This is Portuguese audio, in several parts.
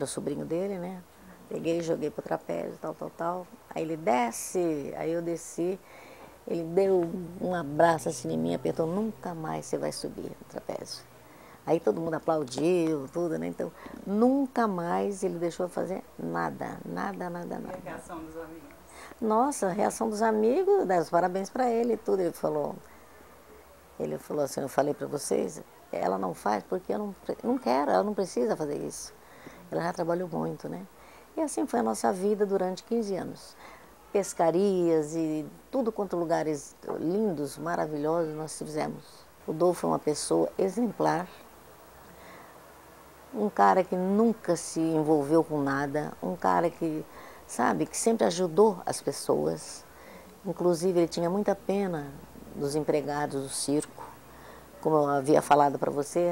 O sobrinho dele, né? Peguei, joguei pro trapézio, tal. Aí ele desce, aí eu desci. Ele deu um abraço assim em mim, apertou, nunca mais você vai subir no trapézio. Aí todo mundo aplaudiu, tudo, né? Então, nunca mais ele deixou eu fazer nada. E a reação dos amigos? Nossa, a reação dos amigos, dá os parabéns para ele e tudo. Ele falou assim, eu falei para vocês, ela não faz porque eu não quero, ela não precisa fazer isso. Ela já trabalhou muito, né? E assim foi a nossa vida durante 15 anos. Pescarias e tudo quanto lugares lindos, maravilhosos nós fizemos. O Dô foi uma pessoa exemplar, um cara que nunca se envolveu com nada, um cara que, sabe, que sempre ajudou as pessoas. Inclusive, ele tinha muita pena dos empregados do circo. Como eu havia falado para você,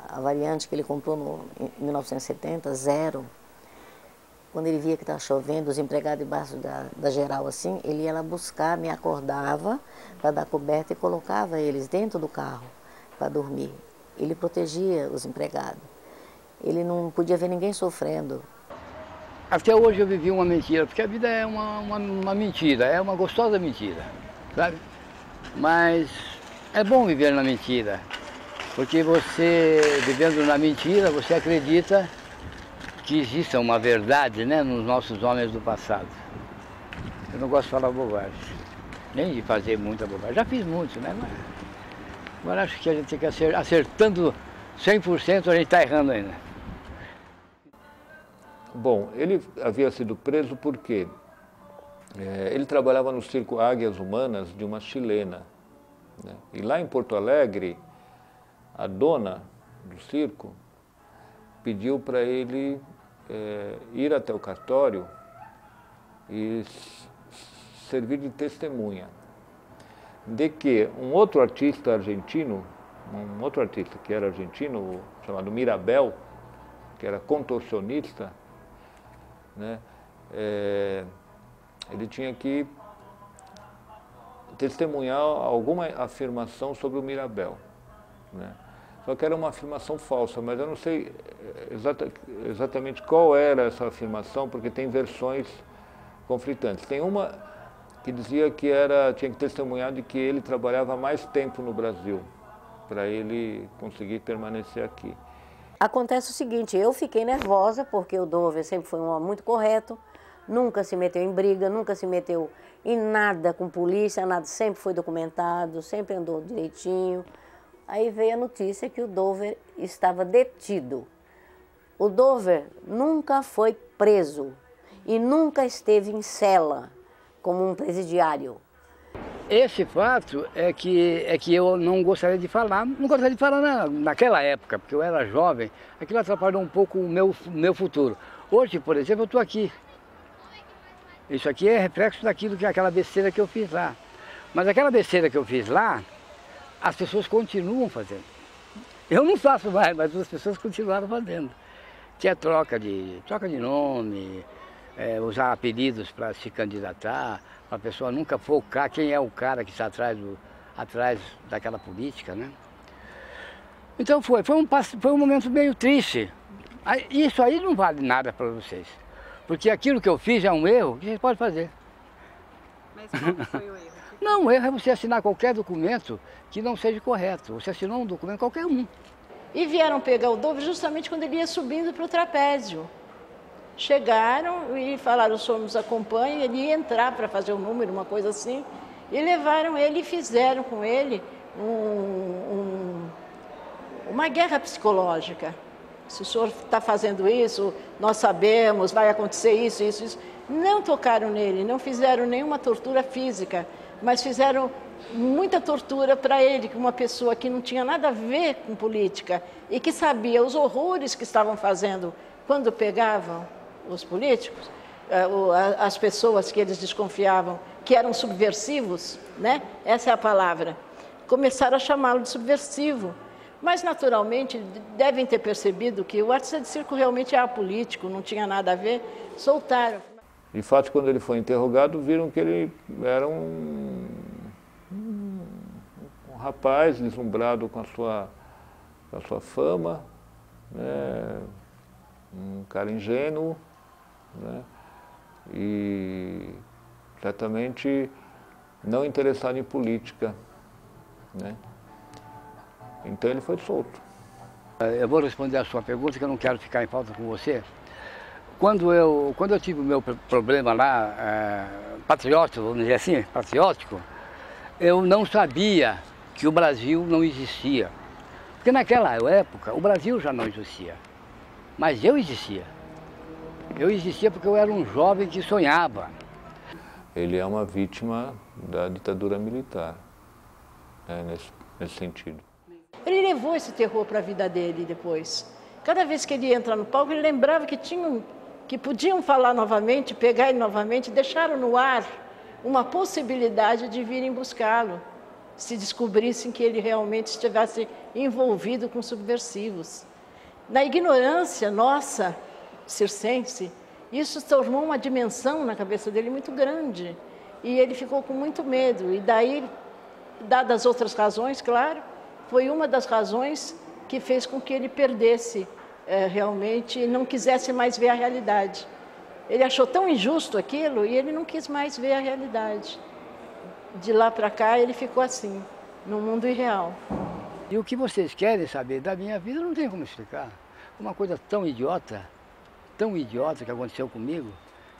a variante que ele comprou em 1970, zero. Quando ele via que estava chovendo, os empregados debaixo da geral assim, ele ia lá buscar, me acordava para dar coberta e colocava eles dentro do carro para dormir. Ele protegia os empregados. Ele não podia ver ninguém sofrendo. Até hoje eu vivi uma mentira, porque a vida é uma mentira, é uma gostosa mentira, sabe? Mas é bom viver na mentira, porque você, vivendo na mentira, você acredita que exista uma verdade, né, nos nossos homens do passado. Eu não gosto de falar bobagem, nem de fazer muita bobagem. Já fiz muito, né? Mas agora acho que a gente tem que acertando 100%, a gente está errando ainda. Bom, ele havia sido preso porque ele trabalhava no circo Águias Humanas de uma chilena, né? E lá em Porto Alegre, a dona do circo pediu para ele ir até o cartório e servir de testemunha de que um outro artista argentino, que era argentino, chamado Mirabel, que era contorcionista, né, ele tinha que testemunhar alguma afirmação sobre o Mirabel, né? Só que era uma afirmação falsa, mas eu não sei exatamente qual era essa afirmação, porque tem versões conflitantes. Tem uma que dizia que tinha que testemunhar de que ele trabalhava mais tempo no Brasil, para ele conseguir permanecer aqui. Acontece o seguinte, eu fiquei nervosa, porque o Dover sempre foi um homem muito correto, nunca se meteu em briga, nunca se meteu em nada com polícia, nada, sempre foi documentado, sempre andou direitinho. Aí veio a notícia que o Dover estava detido. O Dover nunca foi preso e nunca esteve em cela como um presidiário. Esse fato é que eu não gostaria de falar, não gostaria de falar naquela época, porque eu era jovem, aquilo atrapalhou um pouco o meu futuro. Hoje, por exemplo, eu estou aqui. Isso aqui é reflexo daquilo aquela besteira que eu fiz lá. Mas aquela besteira que eu fiz lá, as pessoas continuam fazendo. Eu não faço mais, mas as pessoas continuaram fazendo. Que é troca de nome, usar apelidos para se candidatar, para a pessoa nunca focar quem é o cara que está atrás daquela política, né? Então foi um momento meio triste. Isso aí não vale nada para vocês, porque aquilo que eu fiz é um erro que vocês podem fazer. Mas qual foi o erro? Não, o erro é você assinar qualquer documento que não seja correto. Você assinou um documento, qualquer um. E vieram pegar o Dover justamente quando ele ia subindo para o trapézio. Chegaram e falaram, o senhor nos acompanha, ele ia entrar para fazer o número, uma coisa assim, e levaram ele e fizeram com ele uma guerra psicológica. Se o senhor está fazendo isso, nós sabemos, vai acontecer isso, isso, isso. Não tocaram nele, não fizeram nenhuma tortura física, mas fizeram muita tortura para ele, que uma pessoa que não tinha nada a ver com política e que sabia os horrores que estavam fazendo quando pegavam os políticos, as pessoas que eles desconfiavam que eram subversivos, né? Essa é a palavra. Começaram a chamá-lo de subversivo. Mas, naturalmente, devem ter percebido que o artista de circo realmente é apolítico, não tinha nada a ver, soltaram. De fato, quando ele foi interrogado, viram que ele era um rapaz deslumbrado com a sua fama, né? um cara ingênuo, né? E certamente não interessado em política, né? Então ele foi solto. Eu vou responder a sua pergunta, que eu não quero ficar em falta com você. Quando eu tive o meu problema lá, patriótico, vamos dizer assim, patriótico, eu não sabia que o Brasil não existia. Porque naquela época o Brasil já não existia, mas eu existia. Eu existia porque eu era um jovem que sonhava. Ele é uma vítima da ditadura militar, né, nesse sentido. Ele levou esse terror para a vida dele depois. Cada vez que ele entra no palco, ele lembrava que podiam falar novamente, pegar ele novamente, deixaram no ar uma possibilidade de virem buscá-lo, se descobrissem que ele realmente estivesse envolvido com subversivos. Na ignorância nossa, circense, isso tornou uma dimensão na cabeça dele muito grande. E ele ficou com muito medo. E daí, dadas outras razões, claro, foi uma das razões que fez com que ele perdesse realmente e não quisesse mais ver a realidade. Ele achou tão injusto aquilo e ele não quis mais ver a realidade. De lá para cá ele ficou assim, no mundo irreal. E o que vocês querem saber da minha vida não tem como explicar. Uma coisa tão idiota que aconteceu comigo,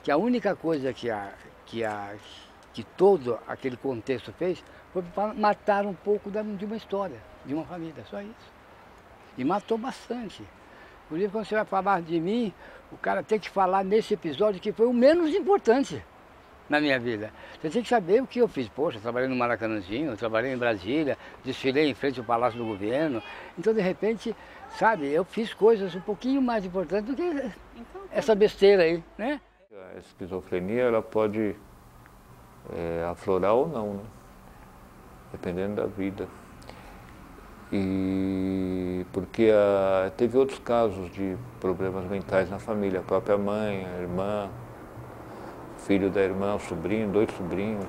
que a única coisa que todo aquele contexto fez foi matar um pouco de uma história, de uma família, só isso. E matou bastante. Inclusive, quando você vai falar de mim, o cara tem que falar nesse episódio que foi o menos importante na minha vida. Você tem que saber o que eu fiz. Poxa, eu trabalhei no Maracanãzinho, eu trabalhei em Brasília, desfilei em frente ao Palácio do Governo. Então, de repente, sabe, eu fiz coisas um pouquinho mais importantes do que essa besteira aí, né? A esquizofrenia, ela pode aflorar ou não, né? Dependendo da vida. E porque teve outros casos de problemas mentais na família, a própria mãe, a irmã, o filho da irmã, o sobrinho, 2 sobrinhos,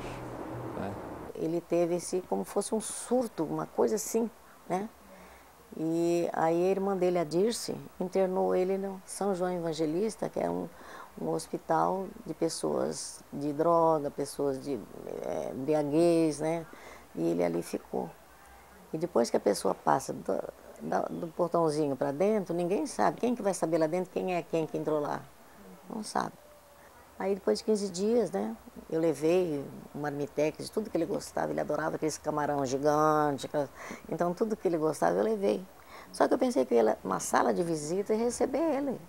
né? Ele teve como fosse um surto, uma coisa assim, né? E aí a irmã dele, a Dirce, internou ele no São João Evangelista, que é um hospital de pessoas de droga, pessoas de embriaguez, né? E ele ali ficou. E depois que a pessoa passa do portãozinho para dentro, ninguém sabe. Quem que vai saber lá dentro quem é quem que entrou lá? Não sabe. Aí depois de 15 dias, né, eu levei um marmitex de tudo que ele gostava. Ele adorava aqueles camarão gigante. Então tudo que ele gostava eu levei. Só que eu pensei que eu ia numa sala de visita e receber ele.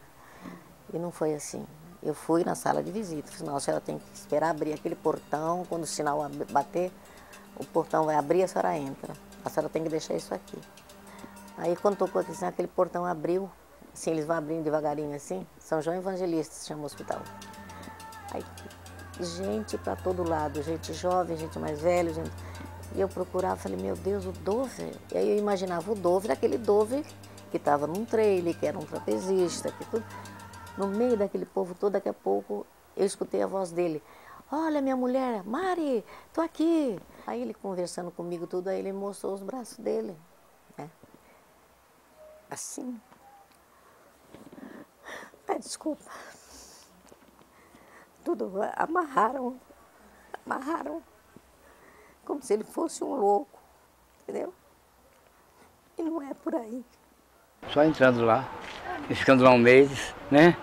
E não foi assim. Eu fui na sala de visita. Falei, não, a senhora tem que esperar abrir aquele portão. Quando o sinal bater, o portão vai abrir e a senhora entra. A senhora tem que deixar isso aqui. Aí quando tocou aqui, aquele portão abriu, assim, eles vão abrindo devagarinho assim, São João Evangelista se chama o hospital. Aí, gente para todo lado, gente jovem, gente mais velha, gente... E eu procurava, falei, meu Deus, o Dove. E aí eu imaginava o Dove, aquele Dove que estava num trailer, que era um trapezista, que tudo. No meio daquele povo todo, daqui a pouco, eu escutei a voz dele. Olha, minha mulher, Mari, tô aqui. Aí ele conversando comigo tudo, aí ele mostrou os braços dele, né? Assim. Desculpa. Tudo amarraram, como se ele fosse um louco, entendeu? E não é por aí. Só entrando lá, e ficando lá um mês, né?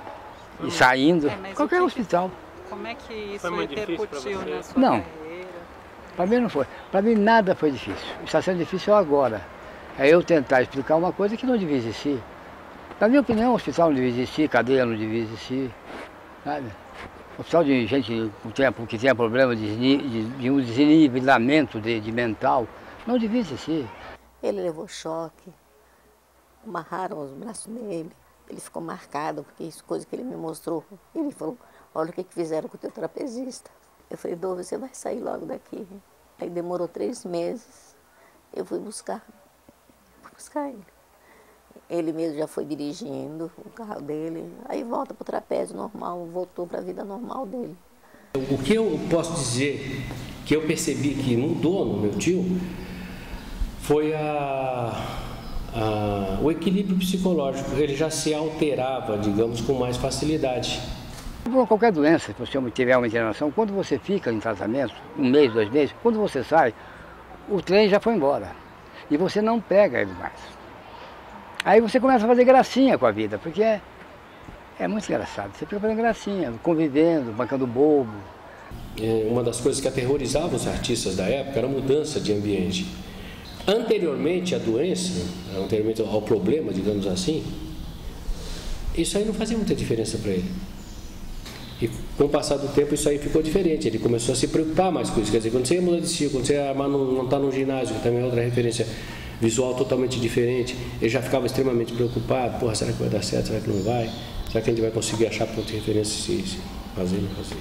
E saindo, qualquer hospital. Como é que isso repercutiu na sua carreira? Para mim não foi. Para mim nada foi difícil. Está sendo difícil agora. É eu tentar explicar uma coisa que não devia existir. Na minha opinião, o hospital não devia existir, cadeia não devia existir, sabe? Hospital de gente que tenha problema de um desnivelamento de mental, não devia existir. Ele levou choque, amarraram os braços dele, ele ficou marcado, porque isso coisa que ele me mostrou. Ele falou, olha o que fizeram com o teu trapezista. Eu falei, Dô, você vai sair logo daqui. Aí demorou 3 meses, eu fui buscar ele. Ele mesmo já foi dirigindo o carro dele, aí volta para o trapézio normal, voltou para a vida normal dele. O que eu posso dizer que eu percebi que mudou no meu tio foi o equilíbrio psicológico, ele já se alterava, digamos, com mais facilidade. Por qualquer doença, se você tiver uma internação, quando você fica em tratamento, 1 mês, 2 meses, quando você sai, o trem já foi embora. E você não pega ele mais. Aí você começa a fazer gracinha com a vida, porque é muito engraçado. Você fica fazendo gracinha, convivendo, bancando bobo. Uma das coisas que aterrorizava os artistas da época era a mudança de ambiente. Anteriormente à doença, anteriormente ao problema, digamos assim, isso aí não fazia muita diferença para ele. E com o passar do tempo isso aí ficou diferente, ele começou a se preocupar mais com isso. Quer dizer, quando você muda de estilo, quando você não está num ginásio, que também é outra referência visual totalmente diferente, ele já ficava extremamente preocupado. Porra, será que vai dar certo, será que não vai? Será que a gente vai conseguir achar ponto de referência se fazer ou não fazer?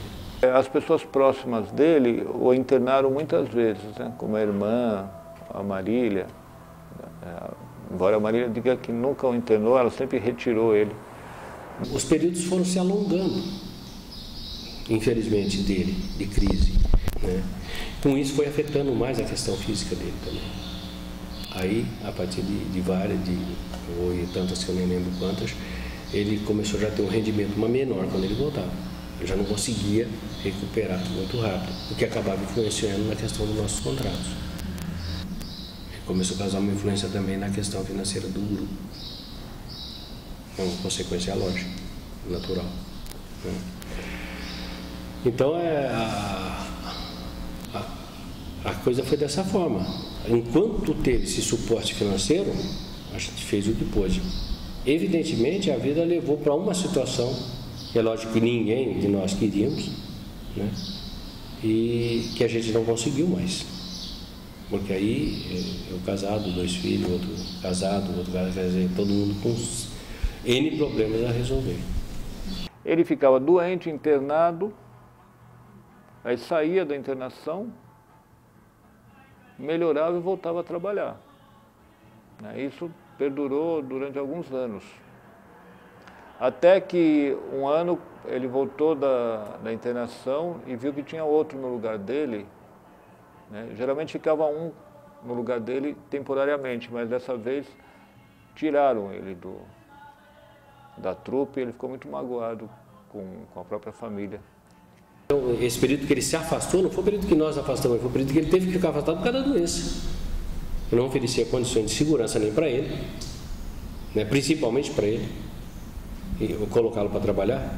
As pessoas próximas dele o internaram muitas vezes, né? Como a irmã, a Marília. Embora a Marília diga que nunca o internou, ela sempre retirou ele. Os períodos foram se alongando, infelizmente, dele, de crise, né? Com isso foi afetando mais a questão física dele também. Aí, a partir de várias, ou tantas que eu nem lembro quantas, ele começou já a ter um rendimento menor quando ele voltava. Ele já não conseguia recuperar muito rápido, o que acabava influenciando na questão dos nossos contratos. Ele começou a causar uma influência também na questão financeira do grupo. É uma consequência lógica, natural, né? Então, a coisa foi dessa forma. Enquanto teve esse suporte financeiro, a gente fez o que pôde. Evidentemente, a vida levou para uma situação, que é lógico que ninguém de nós queríamos, né? E que a gente não conseguiu mais. Porque aí, eu casado, 2 filhos, outro casado, outro casado, quer dizer, todo mundo com N problemas a resolver. Ele ficava doente, internado, aí saía da internação, melhorava e voltava a trabalhar. Isso perdurou durante alguns anos. Até que um ano ele voltou da internação e viu que tinha outro no lugar dele, né? Geralmente ficava um no lugar dele temporariamente, mas dessa vez tiraram ele da trupe e ele ficou muito magoado com a própria família. Então, esse período que ele se afastou, não foi o período que nós afastamos, foi o período que ele teve que ficar afastado por causa da doença. Eu não oferecia condições de segurança nem para ele, né, principalmente para ele, e colocá-lo para trabalhar.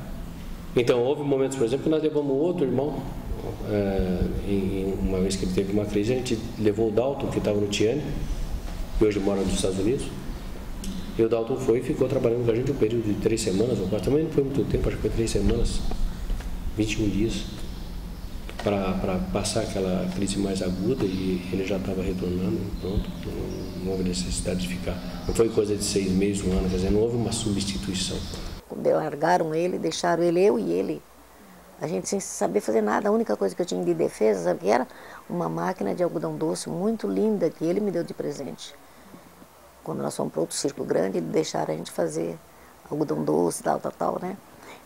Então, houve momentos, por exemplo, que nós levamos outro irmão, uma vez que ele teve uma crise, a gente levou o Dalton, que estava no Tiane, que hoje mora nos Estados Unidos, e o Dalton foi e ficou trabalhando com a gente um período de 3 semanas, ou 4, também não foi muito tempo, acho que foi 3 semanas, 21 dias, para passar aquela crise mais aguda, e ele já estava retornando, pronto, não houve necessidade de ficar. Não foi coisa de 6 meses, 1 ano, quer dizer, não houve uma substituição. Largaram ele, deixaram ele, eu e ele, a gente sem saber fazer nada. A única coisa que eu tinha de defesa, sabe que era? Uma máquina de algodão doce muito linda que ele me deu de presente. Quando nós fomos para outro circo grande, eles deixaram a gente fazer algodão doce, tal, né?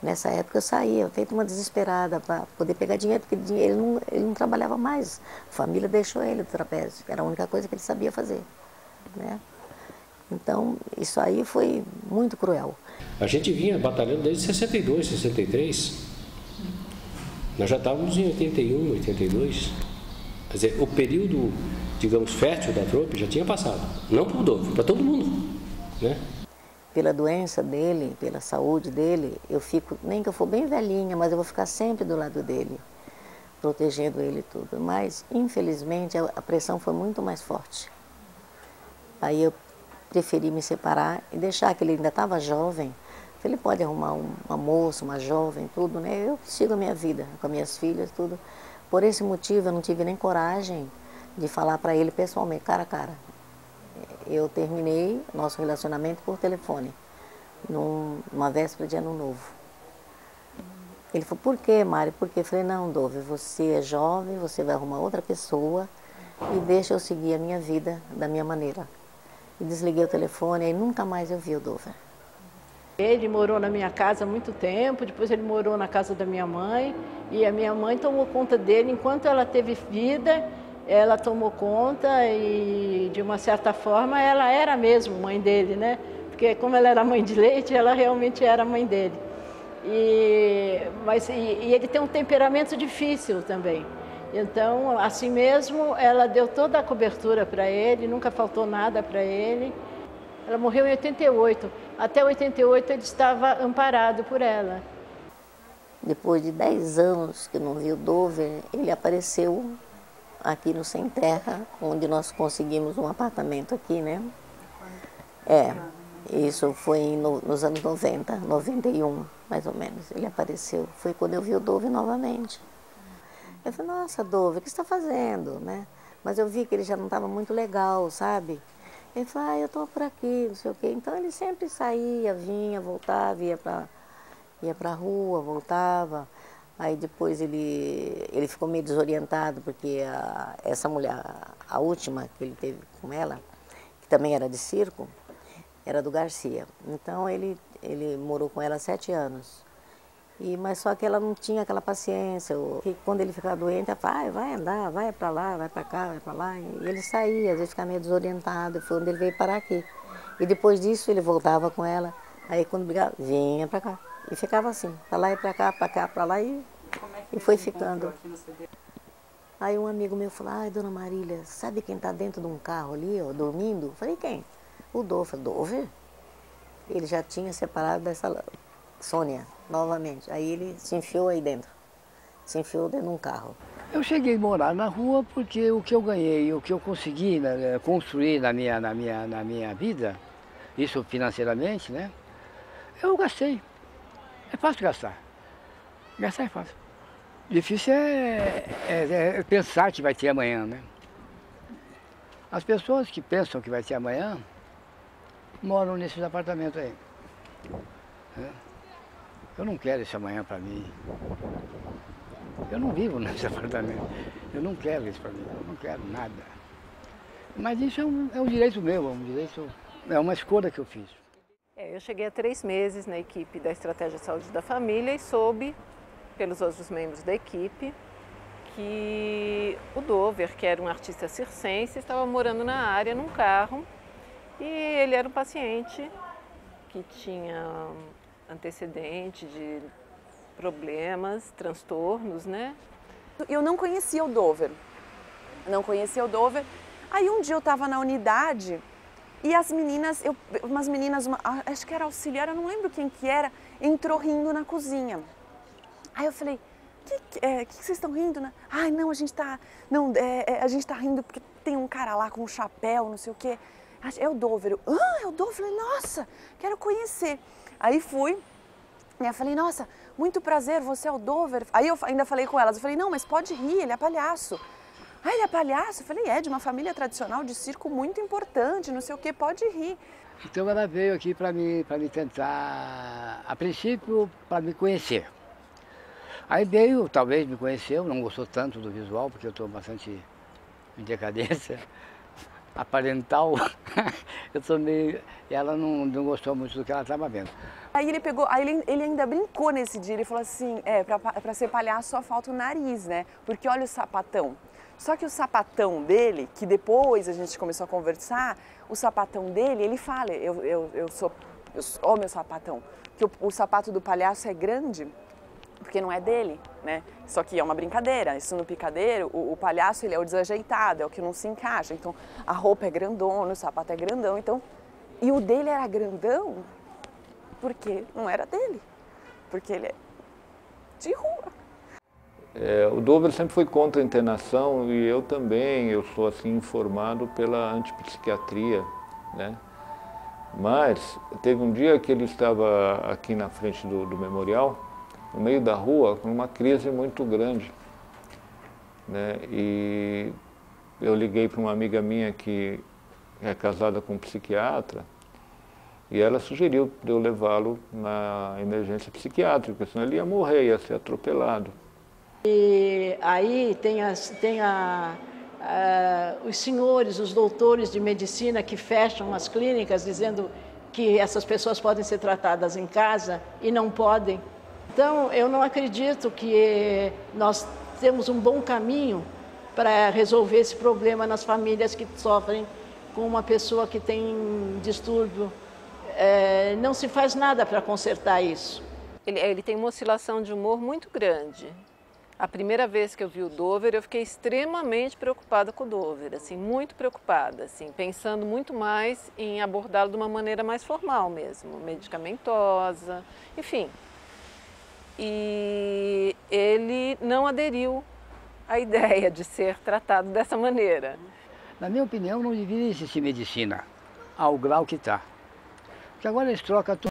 Nessa época eu saía, feito uma desesperada para poder pegar dinheiro, porque ele não trabalhava mais. A família deixou ele do trapézio, era a única coisa que ele sabia fazer, né? Então, isso aí foi muito cruel. A gente vinha batalhando desde 62, 63. Nós já estávamos em 81, 82. Quer dizer, o período, digamos, fértil da trupe já tinha passado. Não para o Rodolfo, para todo mundo, né? Pela doença dele, pela saúde dele, eu fico, nem que eu for bem velhinha, mas eu vou ficar sempre do lado dele, protegendo ele e tudo. Mas, infelizmente, a pressão foi muito mais forte. Aí eu preferi me separar e deixar que ele ainda estava jovem. Ele pode arrumar uma moça, uma jovem, tudo, né? Eu sigo a minha vida, com as minhas filhas, tudo. Por esse motivo, eu não tive nem coragem de falar para ele pessoalmente, cara a cara. Eu terminei nosso relacionamento por telefone, numa véspera de Ano Novo. Ele falou, por quê, Mário? Porque eu falei, não, Dove, você é jovem, você vai arrumar outra pessoa e deixa eu seguir a minha vida da minha maneira. E desliguei o telefone e nunca mais eu vi o Dove. Ele morou na minha casa há muito tempo, depois ele morou na casa da minha mãe, e a minha mãe tomou conta dele enquanto ela teve vida, ela tomou conta e, de uma certa forma, ela era mesmo mãe dele, né? Porque como ela era mãe de leite, ela realmente era mãe dele. E ele tem um temperamento difícil também. Então, assim mesmo, ela deu toda a cobertura para ele, nunca faltou nada para ele. Ela morreu em 88. Até 88 ele estava amparado por ela. Depois de 10 anos que eu não vi o Dover, ele apareceu aqui no Sem Terra, onde nós conseguimos um apartamento aqui, né? Isso foi nos anos 90, 91, mais ou menos. Ele apareceu. Foi quando eu vi o Dover novamente. Eu falei, nossa, Dover, o que você está fazendo, né? Mas eu vi que ele já não estava muito legal, sabe? Ele falou, eu estou por aqui, não sei o quê. Então ele sempre saía, vinha, voltava, ia para a rua, voltava. Aí depois ele ficou meio desorientado, porque essa mulher, a última que ele teve com ela, que também era de circo, era do Garcia. Então ele morou com ela 7 anos. Mas só que ela não tinha aquela paciência. Quando ele ficava doente, ela falava, vai andar, vai para lá, vai para cá, vai para lá. E ele saía, às vezes ficava meio desorientado. Foi onde ele veio parar aqui. E depois disso ele voltava com ela. Aí quando brigava, vinha para cá. E ficava assim, para lá e para cá, para lá e foi ficando. Aí um amigo meu falou, ai, dona Marília, sabe quem está dentro de um carro ali, ó, dormindo? Eu falei, quem? O Dover. Dover? Ele já tinha separado dessa Sônia, novamente. Aí ele se enfiou aí dentro. Se enfiou dentro de um carro. Eu cheguei a morar na rua porque o que eu ganhei, o que eu consegui construir na minha vida, isso financeiramente, né? Eu gastei. É fácil gastar. Gastar é fácil. Difícil é pensar que vai ter amanhã, né? As pessoas que pensam que vai ter amanhã moram nesses apartamentos aí. Eu não quero esse amanhã para mim. Eu não vivo nesse apartamento. Eu não quero isso para mim. Eu não quero nada. Mas isso é um direito meu, é uma escolha que eu fiz. Eu cheguei há 3 meses na equipe da Estratégia de Saúde da Família e soube, pelos outros membros da equipe, que o Dover, que era um artista circense, estava morando na área num carro e ele era um paciente que tinha antecedente de problemas, transtornos, né? Eu não conhecia o Dover, Aí um dia eu estava na unidade e as meninas, umas meninas, acho que era auxiliar, eu não lembro quem que era, entrou rindo na cozinha. Aí eu falei, que vocês estão rindo, né? Ai, não, a gente tá rindo porque tem um cara lá com um chapéu, não sei o quê. É o Dover. É o Dover? Eu falei, nossa, quero conhecer. Aí fui, e eu falei, nossa, muito prazer, você é o Dover? Aí eu ainda falei com elas, eu falei, não, mas pode rir, ele é palhaço. Ah, ele é palhaço? Eu falei, de uma família tradicional de circo muito importante, não sei o quê, pode rir. Então ela veio aqui para me tentar, a princípio, para me conhecer. Aí veio, talvez me conheceu, não gostou tanto do visual, porque eu estou bastante em decadência aparental. Eu sou meio... Ela não gostou muito do que ela estava vendo. Aí ele ainda brincou nesse dia, ele falou assim, para ser palhaço só falta o nariz, né? Porque olha o sapatão. Só que o sapatão dele, que depois a gente começou a conversar, o sapatão dele, ele fala, ó meu sapatão, que o sapato do palhaço é grande, porque não é dele, né? Só que é uma brincadeira, isso no picadeiro, o palhaço ele é o desajeitado, é o que não se encaixa, então a roupa é grandona, o sapato é grandão, então... E o dele era grandão porque não era dele, porque ele é de rua. O Dover sempre foi contra a internação e eu também, eu sou assim informado pela antipsiquiatria, né? Mas teve um dia que ele estava aqui na frente do memorial, no meio da rua, com uma crise muito grande, né? E eu liguei para uma amiga minha que é casada com um psiquiatra e ela sugeriu de eu levá-lo na emergência psiquiátrica, senão ele ia morrer, ia ser atropelado. E aí tem os senhores, os doutores de medicina que fecham as clínicas dizendo que essas pessoas podem ser tratadas em casa e não podem. Então eu não acredito que nós temos um bom caminho para resolver esse problema nas famílias que sofrem com uma pessoa que tem distúrbio. Não se faz nada para consertar isso. Ele tem uma oscilação de humor muito grande. A primeira vez que eu vi o Dover, eu fiquei extremamente preocupada com o Dover, assim, muito preocupada, assim, pensando muito mais em abordá-lo de uma maneira mais formal mesmo, medicamentosa, enfim. E ele não aderiu à ideia de ser tratado dessa maneira. Na minha opinião, não deveria existir medicina ao grau que está. Porque agora eles trocam